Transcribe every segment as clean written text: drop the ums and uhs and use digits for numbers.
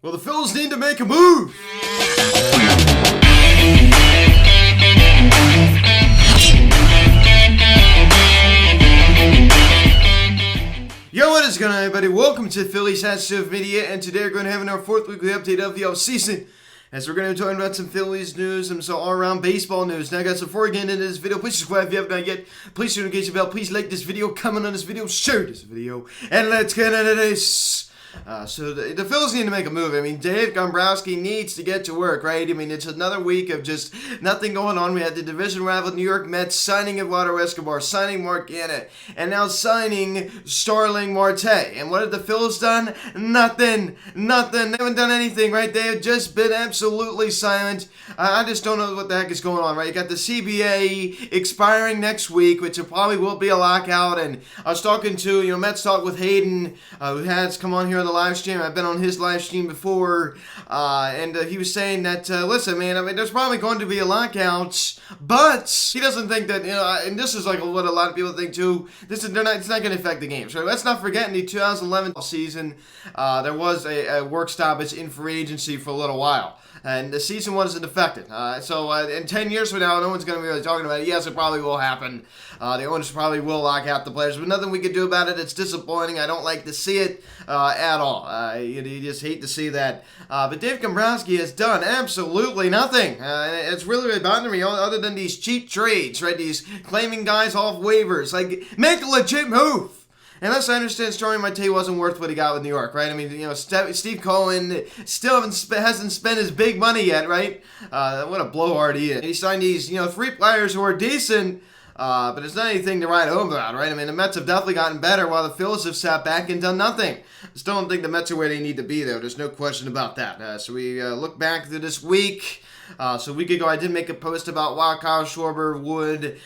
Well, the Phillies need to make a move. Yo, what is going on, everybody? Welcome to Phillies Hashtag Media, and today we're going to have our fourth weekly update of the offseason, as we're going to be talking about some Phillies news and some all-around baseball news. Now, guys, before we get into this video, please subscribe if you have not yet. Please turn on the bell. Please like this video, comment on this video, share this video, and let's get into this. So the Phillies need to make a move. I mean, Dombrowski needs to get to work, right? I mean, it's another week of just nothing going on. We had the division rival New York Mets signing Eduardo Escobar, signing Mark Gannett, and now signing Starling Marte. And what have the Phillies done? Nothing. They haven't done anything, right? They have just been absolutely silent. I just don't know what the heck is going on, right? You got the CBA expiring next week, which probably will be a lockout. And I was talking to, Mets Talk with Hayden, who has come on here on the live stream. I've been on his live stream before, and he was saying that, listen, man, I mean, there's probably going to be a lockout, but he doesn't think that, and this is like what a lot of people think too, it's not going to affect the games, right? Let's not forget, in the 2011 season, there was a work stoppage in free agency for a little while. And the season wasn't affected. So in 10 years from now, no one's going to be really talking about it. Yes, it probably will happen. The owners probably will lock out the players, but nothing we can do about it. It's disappointing. I don't like to see it at all. You just hate to see that. But Dave Dombrowski has done absolutely nothing. And it's really bothering me, other than these cheap trades, right? These claiming guys off waivers. Like, make a legit move. Unless I understand, Starling Marte wasn't worth what he got with New York, right? I mean, Steve Cohen still hasn't spent his big money yet, right? What a blowhard he is. And he signed these, three players who are decent, but it's not anything to write home about, right? I mean, the Mets have definitely gotten better while the Phillies have sat back and done nothing. I still don't think the Mets are where they need to be, though. There's no question about that. So we look back to this week. So a week ago, I did make a post about why Kyle Schwarber would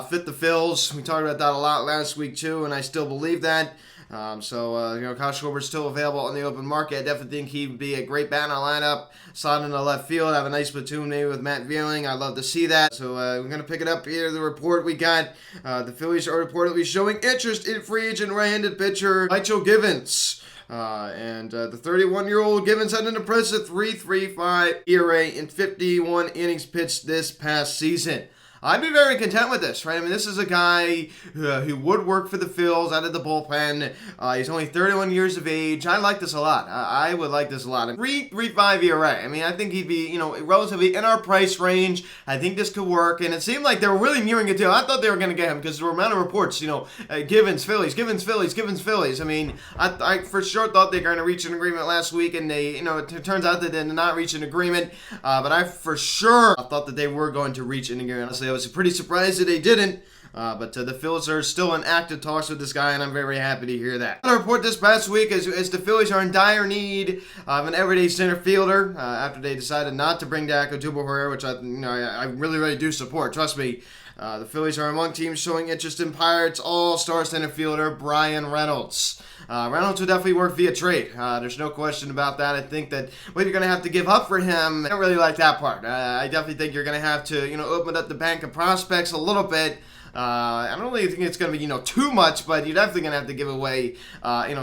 fit the Phils. We talked about that a lot last week, too, and I still believe that. Kyle Schwarber is still available on the open market. I definitely think he'd be a great bat in our lineup. Slot in the left field, have a nice platoon maybe with Matt Veerling. I'd love to see that. So we're going to pick it up here. The report we got, the Phillies are reportedly showing interest in free agent right-handed pitcher Gibbons. The 31-year-old Gibbons had an impressive 3.35 ERA in 51 innings pitched this past season. I'd be very content with this, right? I mean, this is a guy who would work for the Phils out of the bullpen. He's only 31 years of age. I like this a lot. I would like this a lot. 3.35 ERA. I mean, I think he'd be, relatively in our price range. I think this could work. And it seemed like they were really nearing a deal. I thought they were going to get him because there were amount of reports, Gibbons, Phillies. I mean, I for sure thought they were going to reach an agreement last week, and they, it turns out that they did not reach an agreement. But I for sure thought that they were going to reach an agreement. Honestly, I was pretty surprised that they didn't, but the Phillies are still in active talks with this guy, and I'm very happy to hear that. The report this past week is the Phillies are in dire need of an everyday center fielder after they decided not to bring back Odubel, which I really do support. Trust me. The Phillies are among teams showing interest in Pirates all-star center fielder Brian Reynolds. Reynolds would definitely work via trade. There's no question about that. I think that what you're going to have to give up for him, I don't really like that part. I definitely think you're going to have to, open up the bank of prospects a little bit. I don't really think it's going to be, too much, but you're definitely going to have to give away,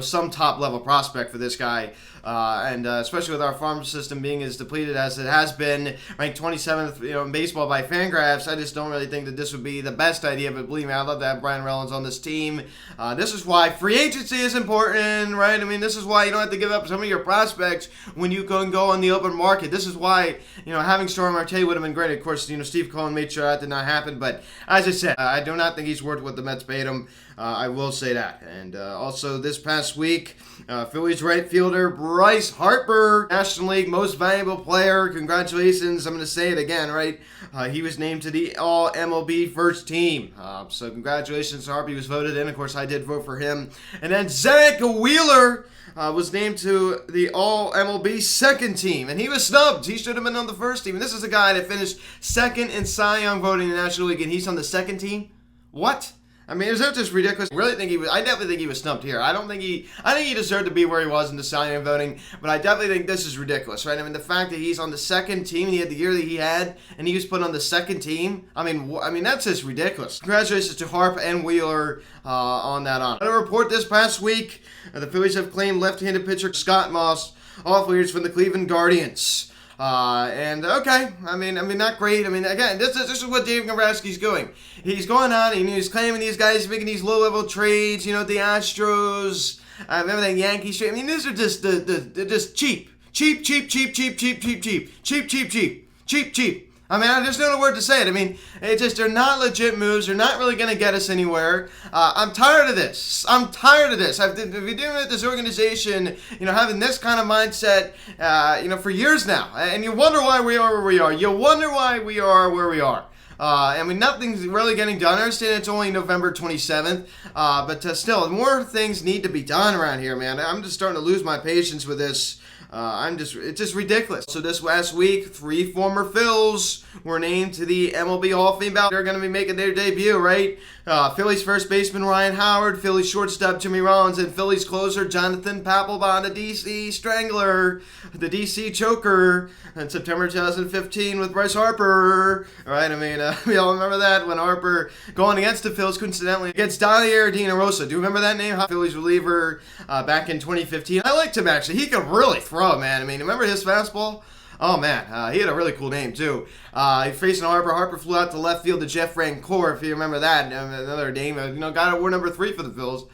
some top-level prospect for this guy. Especially with our farm system being as depleted as it has been, ranked 27th, in baseball by Fangraphs, I just don't really think that this would be the best idea. But believe me, I'd love to have Brian Reynolds on this team. This is why free agency is important, right? I mean, this is why you don't have to give up some of your prospects when you can go on the open market. This is why, having Starling Marte would have been great. Of course, Steve Cohen made sure that did not happen. But as I said, I do not think he's worth what the Mets paid him. I will say that. And also this past week, Phillies right fielder Bryce Harper, National League Most Valuable Player. Congratulations. I'm going to say it again, right? He was named to the All-MLB First Team. So congratulations to Harper. He was voted in. Of course, I did vote for him. And then Zach Wheeler was named to the All-MLB Second Team. And he was snubbed. He should have been on the first team. And this is a guy that finished second in Cy Young voting in the National League, and he's on the second team? What? I mean, is that just ridiculous? I definitely think he was snubbed here. I think he deserved to be where he was in the Cy Young voting, but I definitely think this is ridiculous, right? I mean, the fact that he's on the second team, he had the year that he had, and he was put on the second team, I mean, that's just ridiculous. Congratulations to Harp and Wheeler on that honor. A report this past week, the Phillies have claimed left-handed pitcher Scott Moss off leaders from the Cleveland Guardians. And okay, I mean, not great. I mean, again, this is what Dave Dombrowski's doing. He's going on and he's claiming these guys making these low-level trades. You know, the Astros. Remember that Yankees trade? I mean, these are just just cheap. I mean, there's no other word to say it. I mean, they're not legit moves. They're not really going to get us anywhere. I'm tired of this. I've been dealing with this organization, having this kind of mindset, for years now. And you wonder why we are where we are. I mean, nothing's really getting done. I understand it's only November 27th, but still, more things need to be done around here, man. I'm just starting to lose my patience with this. It's just ridiculous. So this last week, 3 former Phils were named to the MLB Hall of Fame ballot. They're going to be making their debut, right? Phillies first baseman Ryan Howard, Phillies shortstop Jimmy Rollins, and Phillies closer Jonathan Papelbon, the DC Strangler, the DC Choker, in September 2015 with Bryce Harper. Right? I mean, we all remember that when Harper going against the Phils, coincidentally, against Donnie Rosa. Do you remember that name? Phillies reliever back in 2015. I liked him, actually. He could really throw, man. I mean, remember his fastball? Oh, man, he had a really cool name, too. Facing Harper. Harper flew out to left field to Jeff Rancourt, if you remember that. Another name. Got award number 3 for the Phils.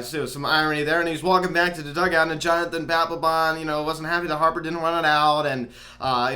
So some irony there, and he's walking back to the dugout, and Jonathan Papelbon, wasn't happy that Harper didn't run it out, and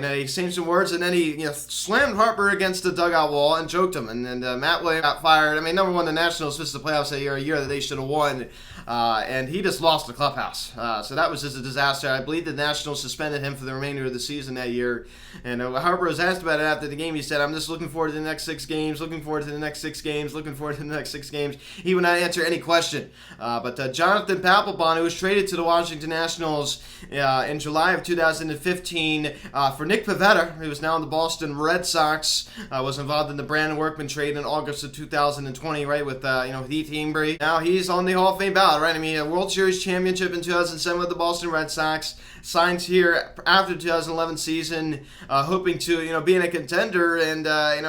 he exchanged some words, and then he slammed Harper against the dugout wall and choked him, and then Matt Williams got fired. I mean, number one, the Nationals missed the playoffs a year that they should have won, and he just lost the clubhouse. So that was just a disaster. I believe the Nationals suspended him for the remainder of the season that year, and Harper was asked about it after the game. He said, "I'm just looking forward to the next 6 games, looking forward to the next 6 games, looking forward to the next 6 games." He would not answer any question. But Jonathan Papelbon, who was traded to the Washington Nationals in July of 2015 for Nick Pivetta, who is now in the Boston Red Sox, was involved in the Brandon Workman trade in August of 2020, right, with Heath Hembree. Now he's on the Hall of Fame ballot, right? I mean, a World Series championship in 2007 with the Boston Red Sox, signs here after the 2011 season, hoping to, be in a contender, and,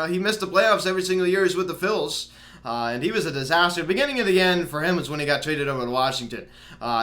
he missed the playoffs every single year he's with the Phils. And he was a disaster. The beginning of the end for him was when he got traded over to Washington.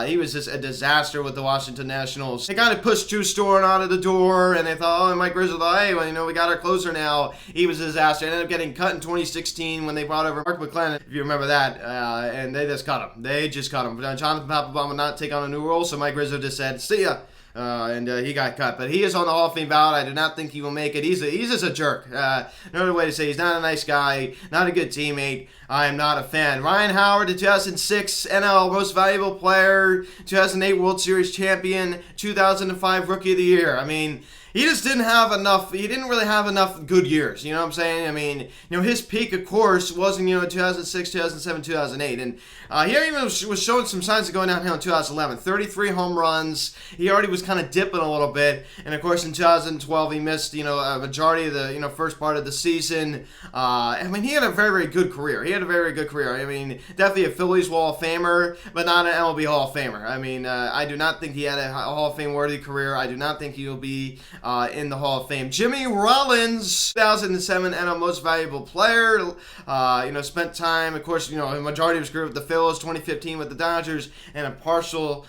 He was just a disaster with the Washington Nationals. They kind of pushed Drew Storen out of the door, and they thought, oh, Mike Rizzo thought, hey, well, we got our closer now. He was a disaster. Ended up getting cut in 2016 when they brought over Mark McClennan, if you remember that, and they just cut him. Jonathan Papelbon would not take on a new role, so Mike Rizzo just said, see ya. And he got cut. But he is on the Hall of Fame ballot. I do not think he will make it. He's just a jerk. No other way to say he's not a nice guy, not a good teammate. I am not a fan. Ryan Howard, the 2006 NL Most Valuable Player, 2008 World Series Champion, 2005 Rookie of the Year. I mean, he just didn't have enough. He didn't really have enough good years. You know what I'm saying? I mean, his peak, of course, wasn't, 2006, 2007, 2008. And he even was showing some signs of going downhill in 2011. 33 home runs. He already was kind of dipping a little bit. And, of course, in 2012, he missed, a majority of the, first part of the season. I mean, he had a very, very good career. I mean, definitely a Phillies Hall of Famer, but not an MLB Hall of Famer. I mean, I do not think he had a Hall of Fame worthy career. I do not think he will be in the Hall of Fame. Jimmy Rollins, 2007 NL Most Valuable Player. Spent time, of course, a majority of his career with the Phillies, 2015 with the Dodgers, and a partial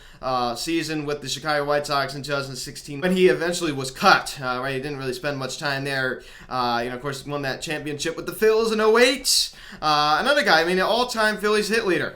season with the Chicago White Sox in 2016 when he eventually was cut. Right, he didn't really spend much time there. Of course, won that championship with the Phils in 2008. Another guy, I mean, an all-time Phillies hit leader.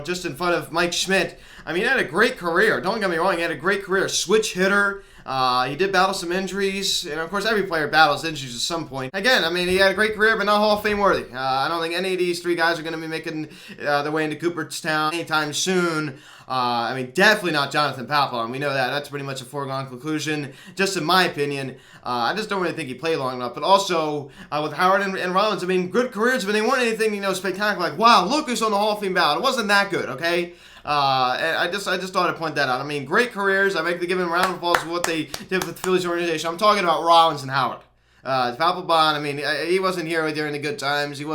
Just in front of Mike Schmidt. I mean, he had a great career. Don't get me wrong, he had a great career. Switch hitter. He did battle some injuries, and of course every player battles injuries at some point. Again, I mean, he had a great career, but not Hall of Fame worthy. I don't think any of these 3 guys are going to be making their way into Cooperstown anytime soon. I mean, definitely not Jonathan Papelbon. We know that. That's pretty much a foregone conclusion, just in my opinion. I just don't really think he played long enough. But also, with Howard and Rollins, I mean, good careers, but they weren't anything, spectacular. Like, wow, look who's on the Hall of Fame ballot. It wasn't that good, okay? And I just thought I'd point that out. I mean, great careers. I make the give them a round of applause for what they did with the Phillies organization. I'm talking about Rollins and Howard. Papelbon, I mean, he wasn't here during the good times. He just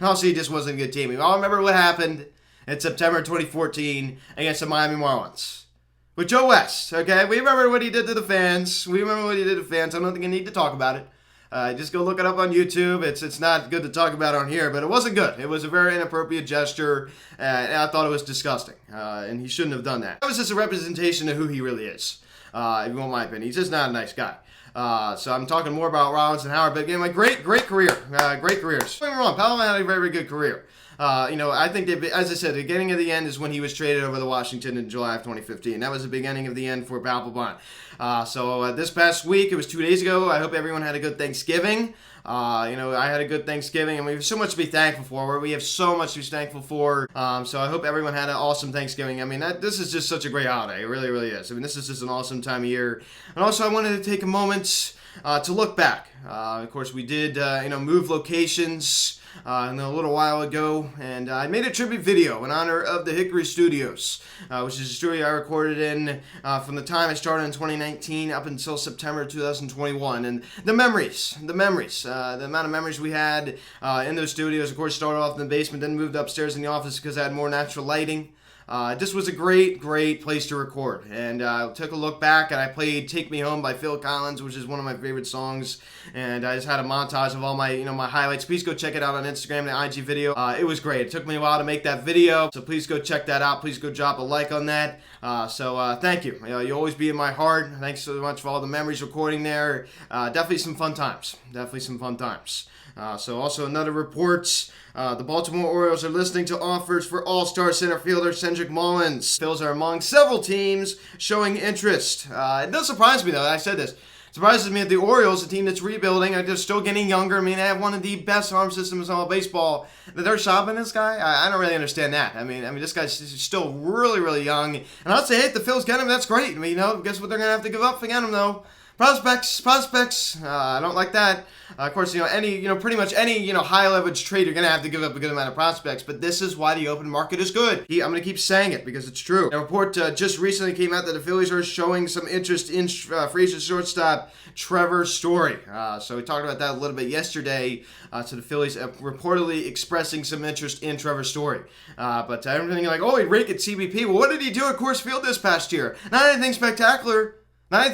wasn't a good team. We all remember what happened in September 2014 against the Miami Marlins with Joe West, okay? We remember what he did to the fans. I don't think I need to talk about it. Just go look it up on YouTube. It's not good to talk about on here, but it wasn't good. It was a very inappropriate gesture, and I thought it was disgusting, and he shouldn't have done that. That was just a representation of who he really is, if you want my opinion. He's just not a nice guy. So I'm talking more about Rollins and Howard, but again, like great career, great careers. Don't get me wrong, Pavlov had a very good career. I think as I said, the beginning of the end is when he was traded over to Washington in July of 2015. That was the beginning of the end for Pavlov. So this past week, it was 2 days ago. I hope everyone had a good Thanksgiving. I had a good Thanksgiving, and we have so much to be thankful for. We have so much to be thankful for. So I hope everyone had an awesome Thanksgiving. I mean, this is just such a great holiday. It really, really is. I mean, this is just an awesome time of year. And also, I wanted to take a moment to look back. Of course, we did, move locations a little while ago, and I made a tribute video in honor of the Hickory Studios, which is a studio I recorded in from the time I started in 2019 up until September 2021. And the amount of memories we had in those studios. Of course, started off in the basement, then moved upstairs in the office because I had more natural lighting. This was a great place to record, and I took a look back and I played "Take Me Home" by Phil Collins, which is one of my favorite songs, and I just had a montage of all my my highlights. Please go check it out on Instagram, the IG video. It was great. It took me a while to make that video, so please go check that out. Please go drop a like on that. Thank you. You always be in my heart. Thanks so much for all the memories recording there. Definitely some fun times. So also another report, the Baltimore Orioles are listening to offers for all-star center fielder Cedric Mullins. Phils are among several teams showing interest. It does surprise me, though, I said this. It surprises me that the Orioles, a team that's rebuilding, they're still getting younger. I mean, they have one of the best arm systems in all baseball. That they're shopping this guy? I don't really understand that. I mean, this guy's still really, really young. And I'd say, hey, if the Phils get him, that's great. I mean, guess what they're going to have to give up to get him, though? Prospects. I don't like that. Of course, pretty much any, high leverage trade, you're going to have to give up a good amount of prospects. But this is why the open market is good. I'm going to keep saying it because it's true. A report just recently came out that the Phillies are showing some interest in free agent shortstop Trevor Story. So we talked about that a little bit yesterday. So the Phillies reportedly expressing some interest in Trevor Story. But everything like, oh, he raked at CBP. Well, what did he do at Coors Field this past year? Not anything spectacular. I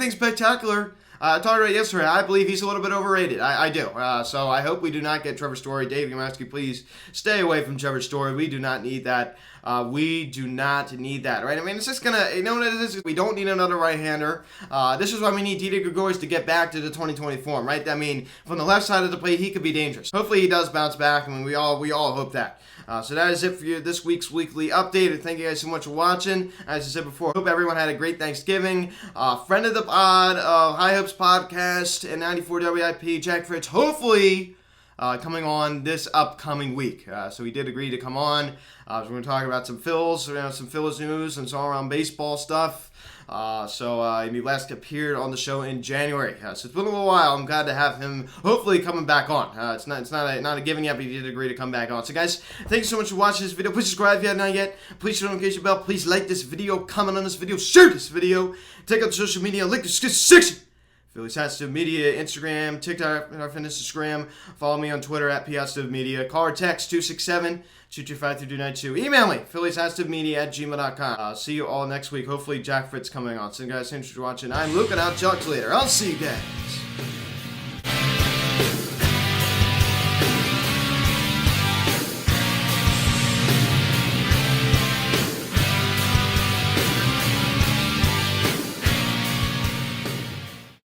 talked about it yesterday. I believe he's a little bit overrated. I do. So I hope we do not get Trevor Story. Dave Dombrowski, please stay away from Trevor Story. We do not need that. We do not need that, right? I mean, it's just going to, what it is? We don't need another right-hander. This is why we need Didi Gregorius to get back to the 2020 form, right? I mean, from the left side of the plate, he could be dangerous. Hopefully he does bounce back. I mean, we all hope that. So that is it for this week's weekly update. Thank you guys so much for watching. As I said before, hope everyone had a great Thanksgiving. Friend of the pod of High Hopes Podcast and 94 WIP, Jack Fritz, hopefully coming on this upcoming week. So he did agree to come on. So we're going to talk about some Phillies news and some all-around baseball stuff. He last appeared on the show in January. So it's been a little while. I'm glad to have him hopefully coming back on. It's not a given yet, but he did agree to come back on. So guys, thank you so much for watching this video. Please subscribe if you have not yet. Please hit the notification bell. Please like this video, comment on this video, share this video. Take out the social media link section. Phillies Hats Media, Instagram, TikTok, and our Instagram. Follow me on Twitter at PHatsMedia. Call or text 267-225-3292. Email me, phillieshatmedia@gmail.com. See you all next week. Hopefully Jack Fritz coming on. So guys, thanks for watching. I'm Luke, and I'll talk to you later. I'll see you guys.